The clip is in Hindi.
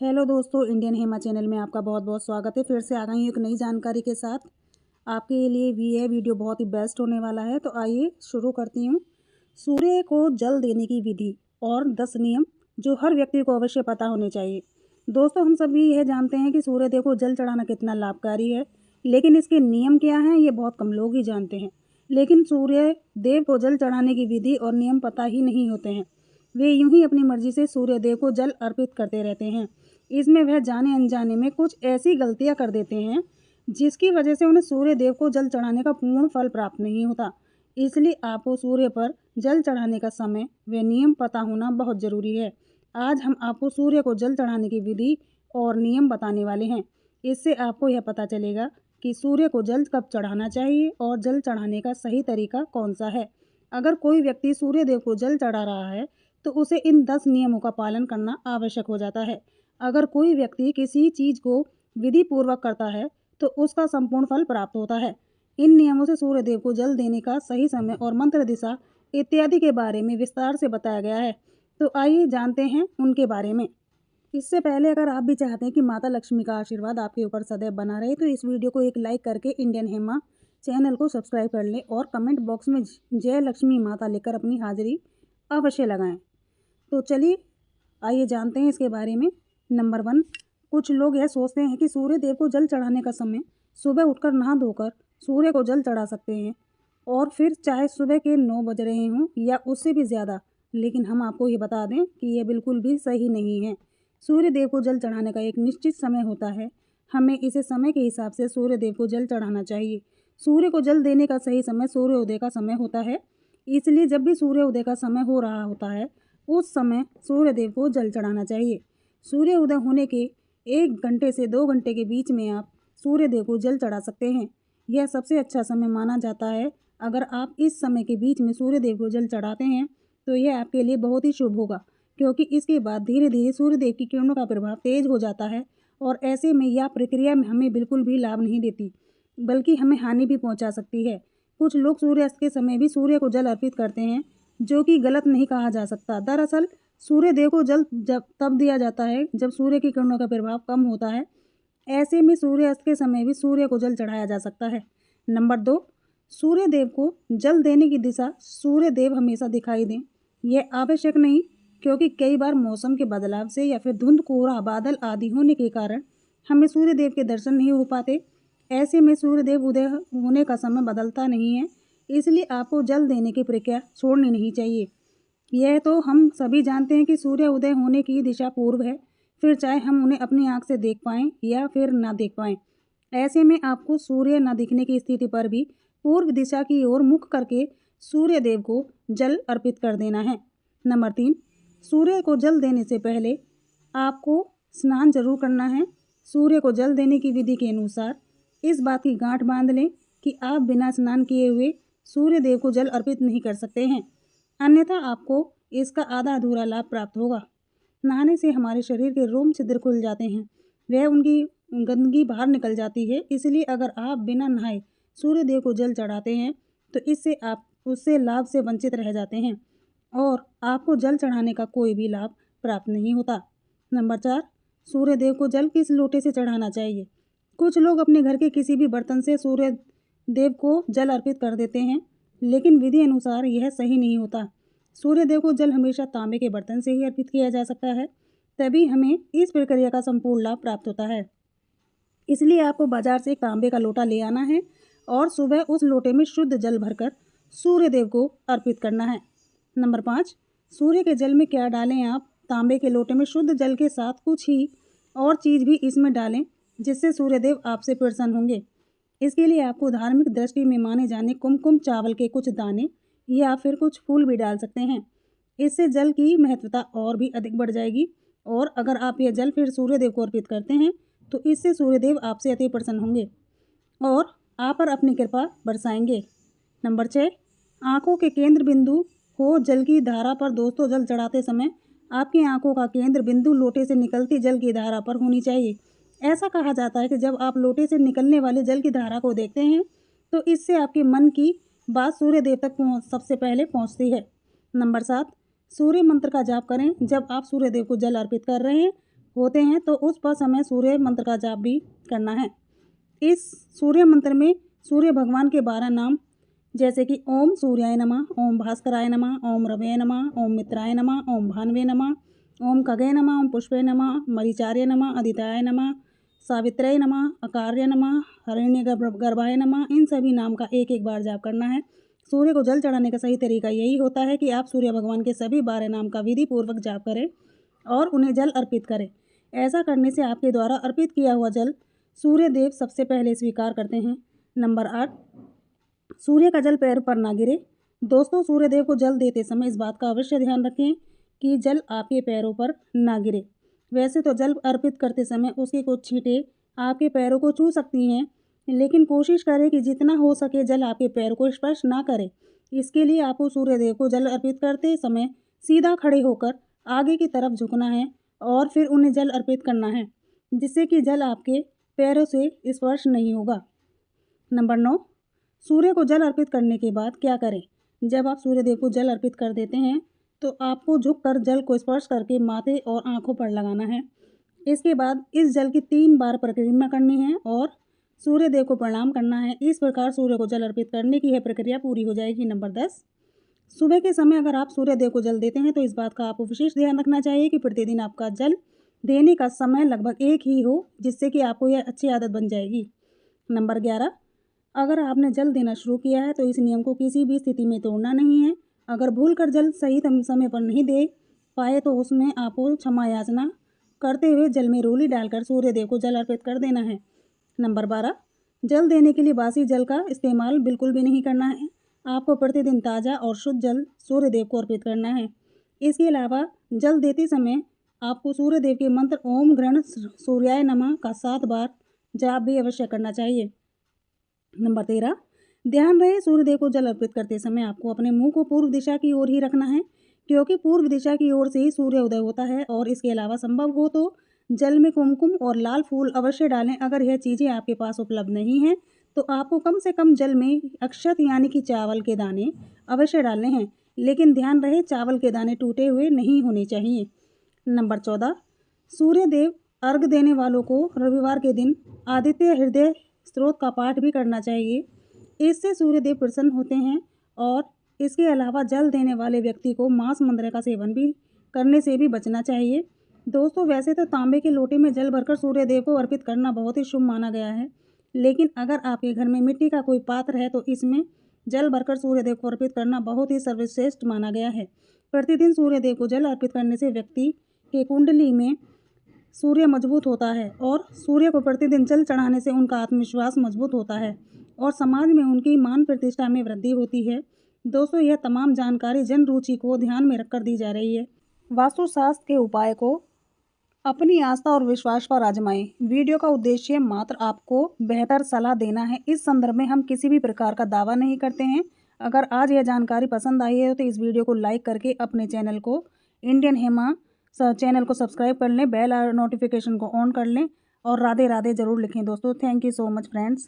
हेलो दोस्तों, इंडियन हेमा चैनल में आपका बहुत बहुत स्वागत है। फिर से आ गई हूँ एक नई जानकारी के साथ। आपके लिए भी यह वीडियो बहुत ही बेस्ट होने वाला है। तो आइए शुरू करती हूँ। सूर्य को जल देने की विधि और 10 नियम जो हर व्यक्ति को अवश्य पता होने चाहिए। दोस्तों, हम सभी यह जानते हैं कि सूर्य देव को जल चढ़ाना कितना लाभकारी है, लेकिन इसके नियम क्या हैं ये बहुत कम लोग ही जानते हैं। लेकिन सूर्य देव को जल चढ़ाने की विधि और नियम पता ही नहीं होते हैं। वे यूं ही अपनी मर्जी से सूर्य देव को जल अर्पित करते रहते हैं। इसमें वह जाने अनजाने में कुछ ऐसी गलतियां कर देते हैं जिसकी वजह से उन्हें सूर्य देव को जल चढ़ाने का पूर्ण फल प्राप्त नहीं होता। इसलिए आपको सूर्य पर जल चढ़ाने का समय व नियम पता होना बहुत ज़रूरी है। आज हम आपको सूर्य को जल चढ़ाने की विधि और नियम बताने वाले हैं। इससे आपको यह पता चलेगा कि सूर्य को जल कब चढ़ाना चाहिए और जल चढ़ाने का सही तरीका कौन सा है। अगर कोई व्यक्ति सूर्य देव को जल चढ़ा रहा है तो उसे इन 10 नियमों का पालन करना आवश्यक हो जाता है। अगर कोई व्यक्ति किसी चीज़ को विधि पूर्वक करता है तो उसका संपूर्ण फल प्राप्त होता है। इन नियमों से सूर्य देव को जल देने का सही समय और मंत्र दिशा इत्यादि के बारे में विस्तार से बताया गया है। तो आइए जानते हैं उनके बारे में। इससे पहले अगर आप भी चाहते हैं कि माता लक्ष्मी का आशीर्वाद आपके ऊपर सदैव बना रहे तो इस वीडियो को एक लाइक करके इंडियन हेमा चैनल को सब्सक्राइब कर लें और कमेंट बॉक्स में जय लक्ष्मी माता लिखकर अपनी हाजिरी अवश्य लगाएं। तो चलिए आइए जानते हैं इसके बारे में। नंबर 1, कुछ लोग यह सोचते हैं कि सूर्य देव को जल चढ़ाने का समय सुबह उठकर नहा धोकर सूर्य को जल चढ़ा सकते हैं और फिर चाहे सुबह के 9 बज रहे हों या उससे भी ज़्यादा। लेकिन हम आपको ये बता दें कि यह बिल्कुल भी सही नहीं है। सूर्य देव को जल चढ़ाने का एक निश्चित समय होता है। हमें इसे समय के हिसाब से सूर्य देव को जल चढ़ाना चाहिए। सूर्य को जल देने का सही समय सूर्योदय का समय होता है। इसलिए जब भी सूर्योदय का समय हो रहा होता है उस समय सूर्य देव को जल चढ़ाना चाहिए। सूर्य उदय होने के 1 घंटे से 2 घंटे के बीच में आप सूर्य देव को जल चढ़ा सकते हैं। यह सबसे अच्छा समय माना जाता है। अगर आप इस समय के बीच में सूर्य देव को जल चढ़ाते हैं तो यह आपके लिए बहुत ही शुभ होगा, क्योंकि इसके बाद धीरे धीरे सूर्य देव की किरणों का प्रभाव तेज हो जाता है और ऐसे में यह प्रक्रिया में हमें बिल्कुल भी लाभ नहीं देती, बल्कि हमें हानि भी पहुंचा सकती है। कुछ लोग सूर्यास्त के समय भी सूर्य को जल अर्पित करते हैं, जो कि गलत नहीं कहा जा सकता। दरअसल सूर्य देव को जल जब तब दिया जाता है जब सूर्य की किरणों का प्रभाव कम होता है। ऐसे में सूर्यास्त के समय भी सूर्य को जल चढ़ाया जा सकता है। नंबर 2, सूर्य देव को जल देने की दिशा सूर्य देव हमेशा दिखाई दें यह आवश्यक नहीं, क्योंकि कई बार मौसम के बदलाव से या फिर धुंध कोहरा बादल आदि होने के कारण हमें सूर्य देव के दर्शन नहीं हो पाते। ऐसे में सूर्य देव उदय होने का समय बदलता नहीं है, इसलिए आपको जल देने की प्रक्रिया छोड़नी नहीं चाहिए। यह तो हम सभी जानते हैं कि सूर्य उदय होने की दिशा पूर्व है, फिर चाहे हम उन्हें अपनी आँख से देख पाएँ या फिर ना देख पाएँ। ऐसे में आपको सूर्य न दिखने की स्थिति पर भी पूर्व दिशा की ओर मुख करके सूर्य देव को जल अर्पित कर देना है। नंबर 3, सूर्य को जल देने से पहले आपको स्नान जरूर करना है। सूर्य को जल देने की विधि के अनुसार इस बात की गांठ बांध लें कि आप बिना स्नान किए हुए सूर्य देव को जल अर्पित नहीं कर सकते हैं, अन्यथा आपको इसका आधा अधूरा लाभ प्राप्त होगा। नहाने से हमारे शरीर के रोम छिद्र खुल जाते हैं, वह उनकी गंदगी बाहर निकल जाती है। इसलिए अगर आप बिना नहाए सूर्य देव को जल चढ़ाते हैं तो इससे आप उससे लाभ से वंचित रह जाते हैं और आपको जल चढ़ाने का कोई भी लाभ प्राप्त नहीं होता। नंबर 4, सूर्य देव को जल किस लोटे से चढ़ाना चाहिए। कुछ लोग अपने घर के किसी भी बर्तन से सूर्य देव को जल अर्पित कर देते हैं, लेकिन विधि अनुसार यह सही नहीं होता। सूर्य देव को जल हमेशा तांबे के बर्तन से ही अर्पित किया जा सकता है, तभी हमें इस प्रक्रिया का संपूर्ण लाभ प्राप्त होता है। इसलिए आपको बाजार से एक तांबे का लोटा ले आना है और सुबह उस लोटे में शुद्ध जल भरकर सूर्य देव को अर्पित करना है। नंबर 5, सूर्य के जल में क्या डालें आप। तांबे के लोटे में शुद्ध जल के साथ कुछ ही और चीज़ भी इसमें डालें जिससे सूर्यदेव आपसे प्रसन्न होंगे। इसके लिए आपको धार्मिक दृष्टि में माने जाने कुमकुम चावल के कुछ दाने या फिर कुछ फूल भी डाल सकते हैं। इससे जल की महत्वता और भी अधिक बढ़ जाएगी और अगर आप यह जल फिर सूर्यदेव को अर्पित करते हैं तो इससे सूर्यदेव आपसे अति प्रसन्न होंगे और आप पर अपनी कृपा बरसाएंगे। नंबर 6, आँखों के केंद्र बिंदु हो जल की धारा पर। दोस्तों, जल चढ़ाते समय आपकी आँखों का केंद्र बिंदु लोटे से निकलती जल की धारा पर होनी चाहिए। ऐसा कहा जाता है कि जब आप लोटे से निकलने वाले जल की धारा को देखते हैं तो इससे आपके मन की बात सूर्य देव तक सबसे पहले पहुंचती है। नंबर 7, सूर्य मंत्र का जाप करें। जब आप सूर्य देव को जल अर्पित कर रहे हैं होते हैं तो उस पर समय सूर्य मंत्र का जाप भी करना है। इस सूर्य मंत्र में सूर्य भगवान के 12 नाम जैसे कि ओम सूर्याय नमः, ओम भास्कराय नमः, ओम रवये नमः, ओम मित्राय नमः, ओम भानवे नमः, ओम खगे नमः, ओम पुष्पे नमः, मरीचार्य नमः, अदिताय नमः, सावित्र्य नमः, अकार्य नमः, हरिण्य गर्भाय नमः, इन सभी नाम का एक एक बार जाप करना है। सूर्य को जल चढ़ाने का सही तरीका यही होता है कि आप सूर्य भगवान के सभी 12 नाम का विधि पूर्वक जाप करें और उन्हें जल अर्पित करें। ऐसा करने से आपके द्वारा अर्पित किया हुआ जल सूर्य देव सबसे पहले स्वीकार करते हैं। नंबर 8, सूर्य का जल पैर पर ना गिरे। दोस्तों, सूर्य देव को जल देते समय इस बात का अवश्य ध्यान रखें कि जल आपके पैरों पर ना गिरे। वैसे तो जल अर्पित करते समय उसकी कुछ छींटें आपके पैरों को छू सकती हैं, लेकिन कोशिश करें कि जितना हो सके जल आपके पैर को स्पर्श ना करे। इसके लिए आपको सूर्य देव को जल अर्पित करते समय सीधा खड़े होकर आगे की तरफ झुकना है और फिर उन्हें जल अर्पित करना है, जिससे कि जल आपके पैरों से स्पर्श नहीं होगा। नंबर 9, सूर्य को जल अर्पित करने के बाद क्या करें। जब आप सूर्य देव को जल अर्पित कर देते हैं तो आपको झुककर जल को स्पर्श करके माथे और आंखों पर लगाना है। इसके बाद इस जल की 3 बार परिक्रमा करनी है और सूर्य देव को प्रणाम करना है। इस प्रकार सूर्य को जल अर्पित करने की यह प्रक्रिया पूरी हो जाएगी। नंबर 10, सुबह के समय अगर आप सूर्य देव को जल देते हैं तो इस बात का आपको विशेष ध्यान रखना चाहिए कि प्रतिदिन आपका जल देने का समय लगभग एक ही हो, जिससे कि आपको यह अच्छी आदत बन जाएगी। नंबर 11, अगर आपने जल देना शुरू किया है तो इस नियम को किसी भी स्थिति में तोड़ना नहीं है। अगर भूल कर जल सही समय पर नहीं दे पाए तो उसमें आपको क्षमा याचना करते हुए जल में रोली डालकर सूर्य देव को जल अर्पित कर देना है। नंबर 12, जल देने के लिए बासी जल का इस्तेमाल बिल्कुल भी नहीं करना है। आपको प्रतिदिन ताज़ा और शुद्ध जल सूर्य देव को अर्पित करना है। इसके अलावा जल देते समय आपको सूर्य देव के मंत्र ओम घृण सूर्याय नमः का 7 बार जाप भी अवश्य करना चाहिए। नंबर 13, ध्यान रहे सूर्य देव को जल अर्पित करते समय आपको अपने मुंह को पूर्व दिशा की ओर ही रखना है, क्योंकि पूर्व दिशा की ओर से ही सूर्य उदय होता है। और इसके अलावा संभव हो तो जल में कुमकुम और लाल फूल अवश्य डालें। अगर यह चीज़ें आपके पास उपलब्ध नहीं हैं तो आपको कम से कम जल में अक्षत यानी कि चावल के दाने अवश्य डालने हैं, लेकिन ध्यान रहे चावल के दाने टूटे हुए नहीं होने चाहिए। नंबर 14, सूर्य देव अर्घ देने वालों को रविवार के दिन आदित्य हृदय स्त्रोत का पाठ भी करना चाहिए। इससे सूर्य देव प्रसन्न होते हैं। और इसके अलावा जल देने वाले व्यक्ति को मांस मंदिर का सेवन भी करने से भी बचना चाहिए। दोस्तों, वैसे तो तांबे के लोटे में जल भरकर सूर्य देव को अर्पित करना बहुत ही शुभ माना गया है, लेकिन अगर आपके घर में मिट्टी का कोई पात्र है तो इसमें जल भरकर सूर्य देव को अर्पित करना बहुत ही सर्वश्रेष्ठ माना गया है। प्रतिदिन सूर्य देव को जल अर्पित करने से व्यक्ति के कुंडली में सूर्य मजबूत होता है और सूर्य को प्रतिदिन जल चढ़ाने से उनका आत्मविश्वास मजबूत होता है और समाज में उनकी मान प्रतिष्ठा में वृद्धि होती है। दोस्तों, यह तमाम जानकारी जन रुचि को ध्यान में रखकर दी जा रही है। वास्तुशास्त्र के उपाय को अपनी आस्था और विश्वास पर आजमाएं। वीडियो का उद्देश्य मात्र आपको बेहतर सलाह देना है। इस संदर्भ में हम किसी भी प्रकार का दावा नहीं करते हैं। अगर आज यह जानकारी पसंद आई है तो इस वीडियो को लाइक करके अपने चैनल को इंडियन हेमा चैनल को सब्सक्राइब कर लें, बेल नोटिफिकेशन को ऑन कर लें और राधे राधे ज़रूर लिखें। दोस्तों, thank you so much friends.